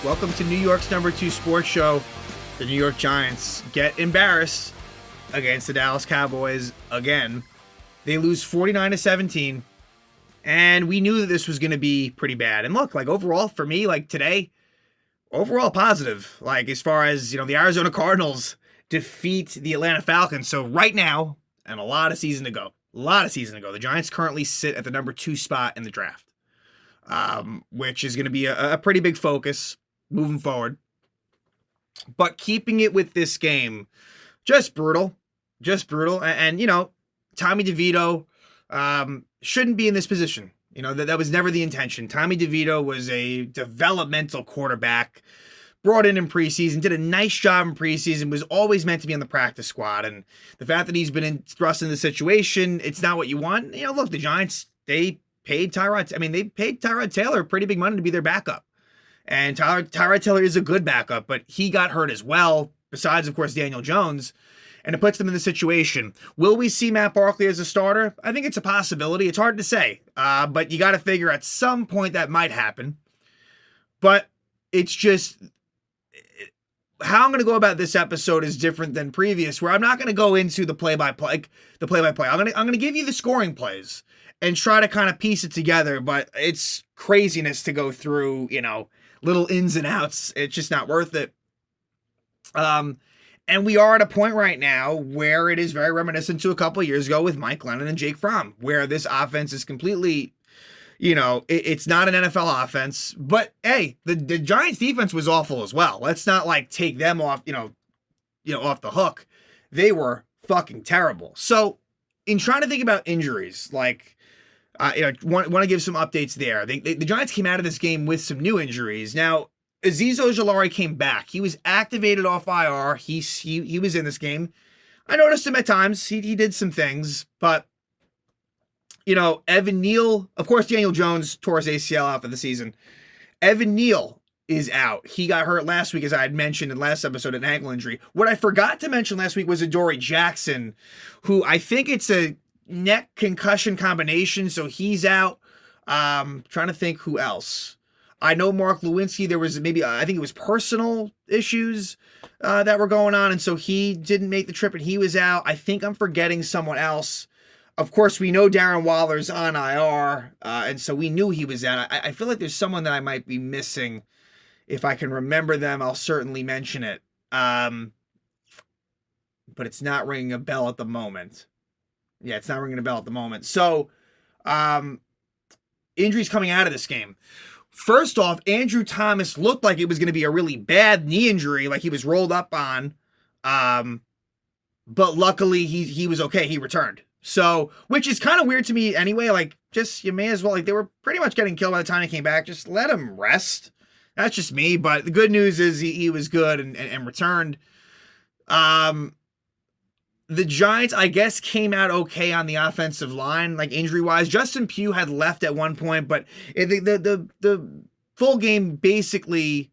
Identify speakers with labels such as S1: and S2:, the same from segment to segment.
S1: Welcome to New York's number 2 sports show. The New York Giants get embarrassed against the Dallas Cowboys again. They lose 49-17, and we knew that this was going to be pretty bad. And look, overall for me, today, overall positive. As far as, the Arizona Cardinals defeat the Atlanta Falcons. So right now, and a lot of season to go, the Giants currently sit at the number 2 spot in the draft, which is going to be a pretty big focus moving forward. But keeping it with this game, just brutal. And Tommy DeVito shouldn't be in this position. That was never the intention. Tommy DeVito was a developmental quarterback, brought in preseason, did a nice job in preseason, was always meant to be on the practice squad. And the fact that he's been thrust in the situation, it's not what you want. Look, the Giants, they paid Tyrod Taylor pretty big money to be their backup. And Tyrod Taylor is a good backup, but he got hurt as well, besides, of course, Daniel Jones. And it puts them in the situation. Will we see Matt Barkley as a starter? I think it's a possibility. It's hard to say, but you got to figure at some point that might happen. But it's just how I'm going to go about this episode is different than previous, where I'm not going to go into the play-by-play. I'm going to give you the scoring plays and try to kind of piece it together. But it's craziness to go through, little ins and outs. It's just not worth it. And we are at a point right now where it is very reminiscent to a couple of years ago with Mike Glennon and Jake Fromm, where this offense is completely, it's not an NFL offense. But hey, the Giants defense was awful as well. Let's not take them off, off the hook. They were fucking terrible. So in trying to think about injuries, want to give some updates there. The Giants came out of this game with some new injuries. Now, Azeez Ojulari came back. He was activated off IR. He was in this game. I noticed him at times. He did some things, but Evan Neal, of course, Daniel Jones tore his ACL out for the season. Evan Neal is out. He got hurt last week, as I had mentioned in last episode, an ankle injury. What I forgot to mention last week was Adoree Jackson, who I think it's a neck concussion combination, so he's out. Trying to think who else. I know Mark Lewinsky, there was I think it was personal issues that were going on, and so he didn't make the trip and he was out. I think I'm forgetting someone else. Of course, we know Darren Waller's on IR, and so we knew he was out. I feel like there's someone that I might be missing. If I can remember them, I'll certainly mention it. But it's not ringing a bell at the moment. Yeah, it's not ringing a bell at the moment. So, injuries coming out of this game. First off, Andrew Thomas looked like it was going to be a really bad knee injury, like he was rolled up on. But luckily, he was okay. He returned. So, which is kind of weird to me anyway. You may as well, they were pretty much getting killed by the time he came back. Just let him rest. That's just me. But the good news is he was good and returned. The Giants, I guess, came out okay on the offensive line, injury-wise. Justin Pugh had left at one point, but the full game, basically,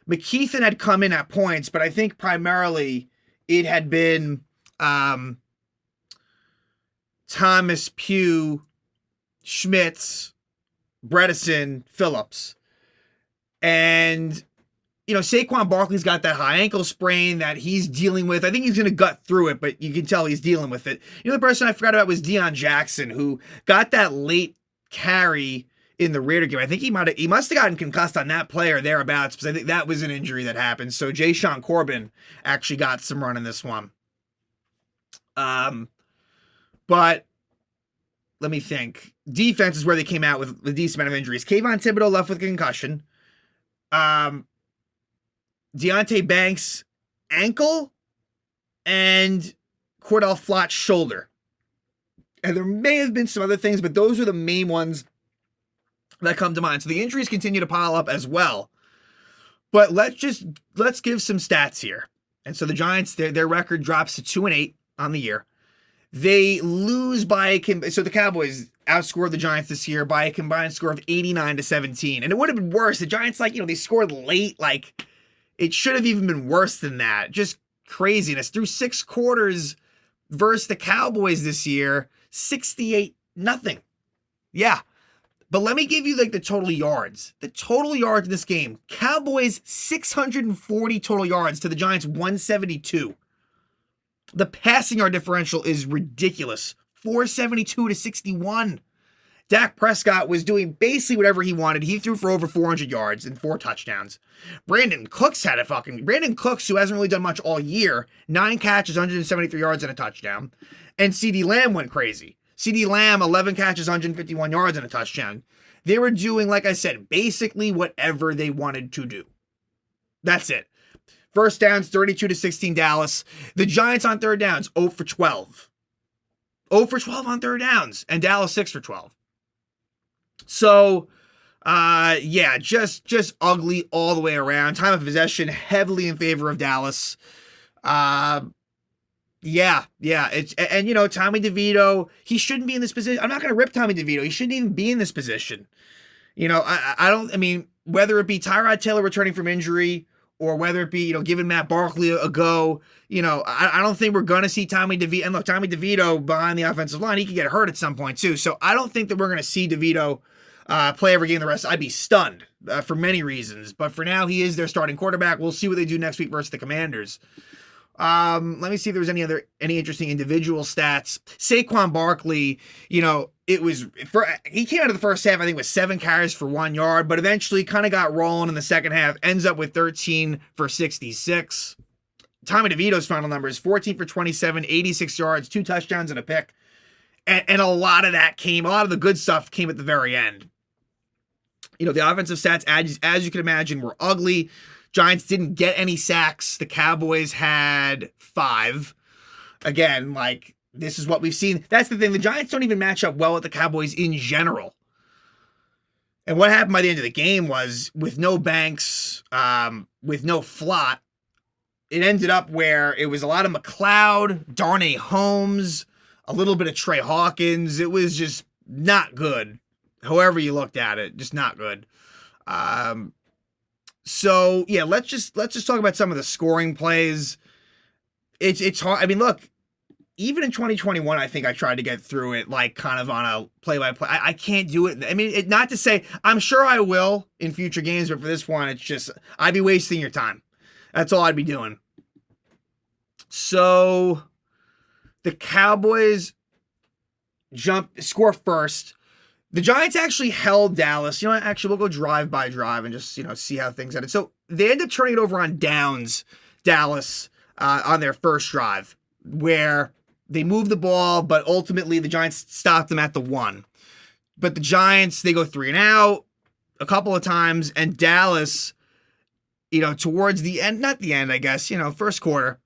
S1: McKeithen had come in at points, but I think primarily it had been Thomas, Pugh, Schmitz, Bredesen, Phillips. And Saquon Barkley's got that high ankle sprain that he's dealing with. I think he's going to gut through it, but you can tell he's dealing with it. The person I forgot about was Deion Jackson, who got that late carry in the Raider game. I think he must have gotten concussed on that play or thereabouts, because I think that was an injury that happened. So Jay Sean Corbin actually got some run in this one. But let me think. Defense is where they came out with a decent amount of injuries. Kayvon Thibodeau left with a concussion. Deontay Banks ankle and Cordell Flott shoulder. And there may have been some other things, but those are the main ones that come to mind. So the injuries continue to pile up as well. But let's give some stats here. And so the Giants, their record drops to 2-8 on the year. They lose so the Cowboys outscored the Giants this year by a combined score of 89-17. And it would have been worse. The Giants, they scored late, it should have even been worse than that. Just craziness. Through 6 quarters versus the Cowboys this year, 68-0. Yeah. But let me give you like the total yards. The total yards in this game. Cowboys 640 total yards to the Giants 172. The passing yard differential is ridiculous. 472 to 61. Dak Prescott was doing basically whatever he wanted. He threw for over 400 yards and 4 touchdowns. Brandon Cooks, who hasn't really done much all year, 9 catches, 173 yards and a touchdown. And CeeDee Lamb went crazy. CeeDee Lamb, 11 catches, 151 yards and a touchdown. They were doing, like I said, basically whatever they wanted to do. That's it. First downs, 32 to 16 Dallas. The Giants on third downs, 0 for 12. 0 for 12 on third downs. And Dallas 6 for 12. So, yeah, just ugly all the way around. Time of possession heavily in favor of Dallas. Yeah. It's, and you know, Tommy DeVito, he shouldn't be in this position. I'm not going to rip Tommy DeVito. He shouldn't even be in this position. You know, I mean, whether it be Tyrod Taylor returning from injury or whether it be, you know, giving Matt Barkley a go, you know, I don't think we're going to see Tommy DeVito. And look, Tommy DeVito behind the offensive line, he could get hurt at some point too. So I don't think that we're going to see DeVito play every game the rest. I'd be stunned for many reasons. But for now, he is their starting quarterback. We'll see what they do next week versus the Commanders. Let me see if there was any interesting individual stats. Saquon Barkley, you know, he came out of the first half, I think, with 7 carries for 1 yard, but eventually kind of got rolling in the second half, ends up with 13 for 66. Tommy DeVito's final numbers, 14 for 27, 86 yards, 2 touchdowns and a pick. And a lot of the good stuff came at the very end. You know, the offensive stats, as you can imagine, were ugly. Giants didn't get any sacks. The Cowboys had 5. Again, like, this is what we've seen. That's the thing. The Giants don't even match up well with the Cowboys in general. And what happened by the end of the game was, with no Banks, with no Flott, it ended up where it was a lot of McLeod, Darnay Holmes, a little bit of Trey Hawkins. It was just not good. However you looked at it, just not good. So yeah, let's just talk about some of the scoring plays. It's hard. I mean, look, even in 2021, I think I tried to get through it like kind of on a play-by-play. I can't do it. I mean, not to say I'm sure I will in future games, but for this one, it's just I'd be wasting your time. That's all I'd be doing. So the Cowboys score first. The Giants actually held Dallas. You know what? Actually, we'll go drive by drive and just, you know, see how things ended. So they ended up turning it over on downs, Dallas, on their first drive, where they moved the ball, but ultimately the Giants stopped them at the 1. But the Giants, they go 3 and out a couple of times, and Dallas, you know, towards the end, not the end, I guess, you know, first quarter,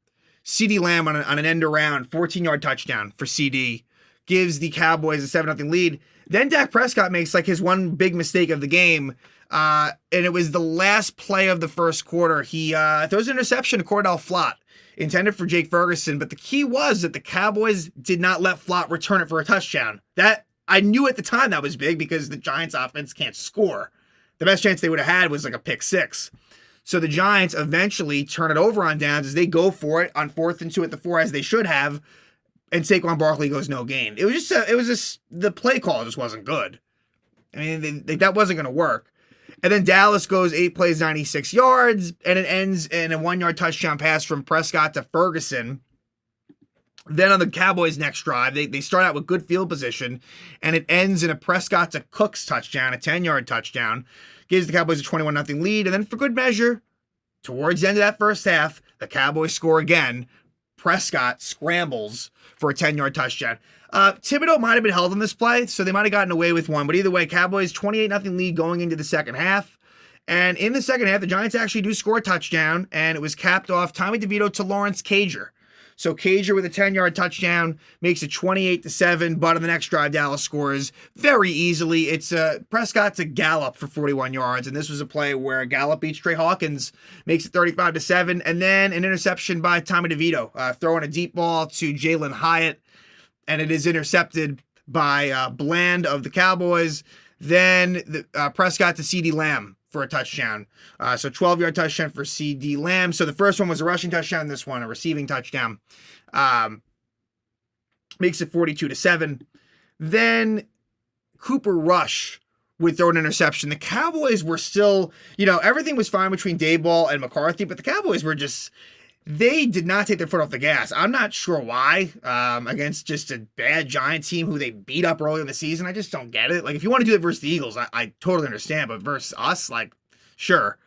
S1: CeeDee Lamb on an end around, 14-yard touchdown for CD, gives the Cowboys a 7-0 lead. Then Dak Prescott makes like his one big mistake of the game, and it was the last play of the first quarter. He throws an interception to Cordell Flott, intended for Jake Ferguson, but the key was that the Cowboys did not let Flott return it for a touchdown. That I knew at the time that was big because the Giants offense can't score. The best chance they would have had was like a pick 6. So the Giants eventually turn it over on downs as they go for it on 4th and 2 at the 4, as they should have. And Saquon Barkley goes no gain. It was just the play call just wasn't good. I mean, that wasn't going to work. And then Dallas goes 8 plays, 96 yards, and it ends in a 1-yard touchdown pass from Prescott to Ferguson. Then on the Cowboys' next drive, they start out with good field position, and it ends in a Prescott to Cooks touchdown, a 10-yard touchdown. Gives the Cowboys a 21-0 lead, and then for good measure, towards the end of that first half, the Cowboys score again. Prescott scrambles for a 10-yard touchdown. Thibodeau might have been held on this play, so they might have gotten away with one. But either way, Cowboys 28-0 lead going into the second half. And in the second half, the Giants actually do score a touchdown, and it was capped off Tommy DeVito to Lawrence Cager. So Cager with a 10-yard touchdown makes it 28-7, but on the next drive, Dallas scores very easily. It's Prescott to Gallup for 41 yards, and this was a play where Gallup beats Trey Hawkins, makes it 35-7, and then an interception by Tommy DeVito, throwing a deep ball to Jalen Hyatt, and it is intercepted by Bland of the Cowboys. Then Prescott to CeeDee Lamb for a touchdown. So 12-yard touchdown for CeeDee Lamb. So the first one was a rushing touchdown, this one a receiving touchdown. Makes it 42-7. Then Cooper Rush would throw an interception. The Cowboys were still, everything was fine between Daboll and McCarthy, but the Cowboys were just, they did not take their foot off the gas. I'm not sure why, against just a bad Giant team who they beat up early in the season. I just don't get it. Like, if you want to do it versus the Eagles, I totally understand, but versus us, like, sure.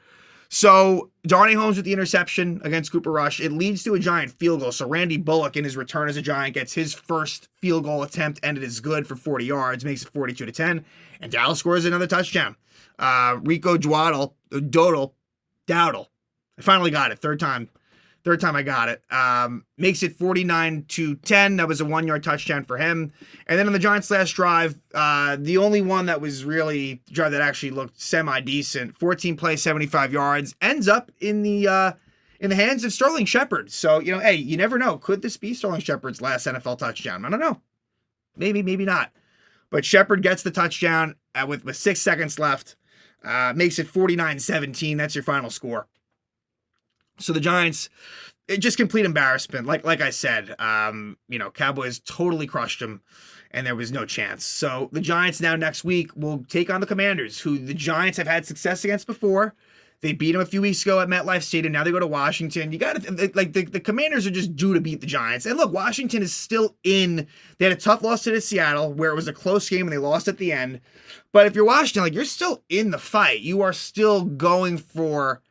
S1: So, Darnay Holmes with the interception against Cooper Rush. It leads to a Giant field goal. So, Randy Bullock in his return as a Giant gets his first field goal attempt, and it is good for 40 yards, makes it 42-10. And Dallas scores another touchdown. Rico Dowdle. I finally got it. Third time I got it. Makes it 49-10. That was a 1-yard touchdown for him. And then on the Giants' last drive, the only one that was really the drive that actually looked semi-decent, 14 plays, 75 yards, ends up in the hands of Sterling Shepard. So, hey, you never know. Could this be Sterling Shepard's last NFL touchdown? I don't know. Maybe not. But Shepard gets the touchdown with 6 seconds left. Makes it 49-17. That's your final score. So the Giants, just complete embarrassment. Like I said, Cowboys totally crushed them, and there was no chance. So the Giants now next week will take on the Commanders, who the Giants have had success against before. They beat them a few weeks ago at MetLife Stadium. Now they go to Washington. You got to, the Commanders are just due to beat the Giants. And look, Washington is still in. They had a tough loss to Seattle, where it was a close game and they lost at the end. But if you're Washington, you're still in the fight. You are still going for,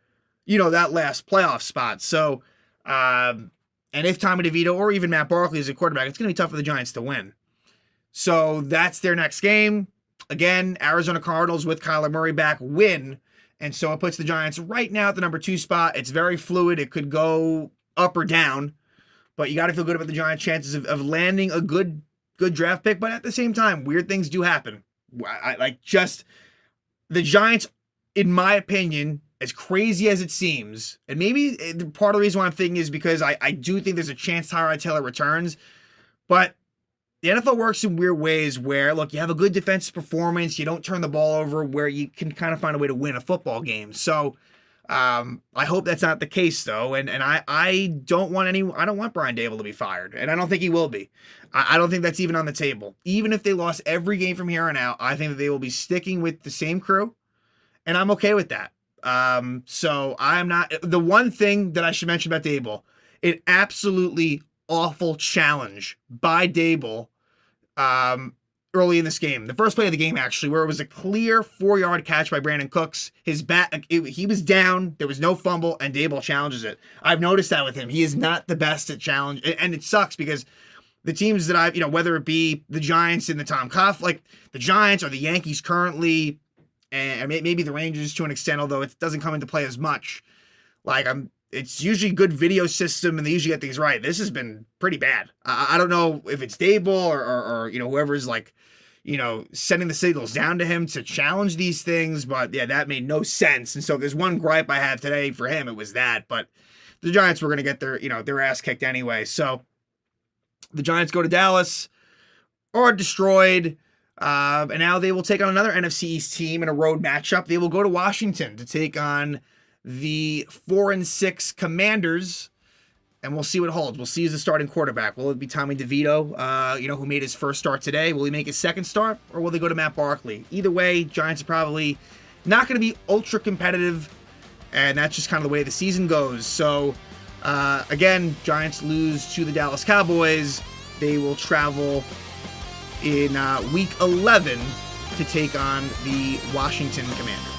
S1: that last playoff spot. So, and if Tommy DeVito or even Matt Barkley is a quarterback, it's going to be tough for the Giants to win. So that's their next game. Again, Arizona Cardinals with Kyler Murray back win. And so it puts the Giants right now at the number 2 spot. It's very fluid. It could go up or down, but you got to feel good about the Giants' chances of landing a good draft pick. But at the same time, weird things do happen. The Giants, in my opinion, as crazy as it seems, and maybe part of the reason why I'm thinking is because I do think there's a chance Tyrod Taylor returns, but the NFL works in weird ways where, look, you have a good defensive performance, you don't turn the ball over, where you can kind of find a way to win a football game. So I hope that's not the case, though, and I don't want Brian Daboll to be fired, and I don't think he will be. I don't think that's even on the table. Even if they lost every game from here on out, I think that they will be sticking with the same crew, and I'm okay with that. So I'm not. The one thing that I should mention about Daboll, an absolutely awful challenge by Daboll early in this game. The first play of the game, actually, where it was a clear 4-yard catch by Brandon Cooks. His bat, he was down, there was no fumble, and Daboll challenges it. I've noticed that with him. He is not the best at challenge, and it sucks because the teams that I've, whether it be the Giants in the Tom Coughlin, like the Giants or the Yankees currently, and maybe the Rangers to an extent, although it doesn't come into play as much. It's usually good video system, and they usually get things right. This has been pretty bad. I don't know if it's Daboll or whoever's sending the signals down to him to challenge these things, but yeah, that made no sense. And so if there's one gripe I have today for him, it was that. But the Giants were going to get their ass kicked anyway. So the Giants go to Dallas, are destroyed. And now they will take on another NFC East team in a road matchup. They will go to Washington to take on the 4-6 Commanders, and we'll see what holds. We'll see who's the starting quarterback. Will it be Tommy DeVito, who made his first start today? Will he make his second start, or will they go to Matt Barkley? Either way, Giants are probably not going to be ultra competitive, and that's just kind of the way the season goes. So, again, Giants lose to the Dallas Cowboys. They will travel in Week 11 to take on the Washington Commanders.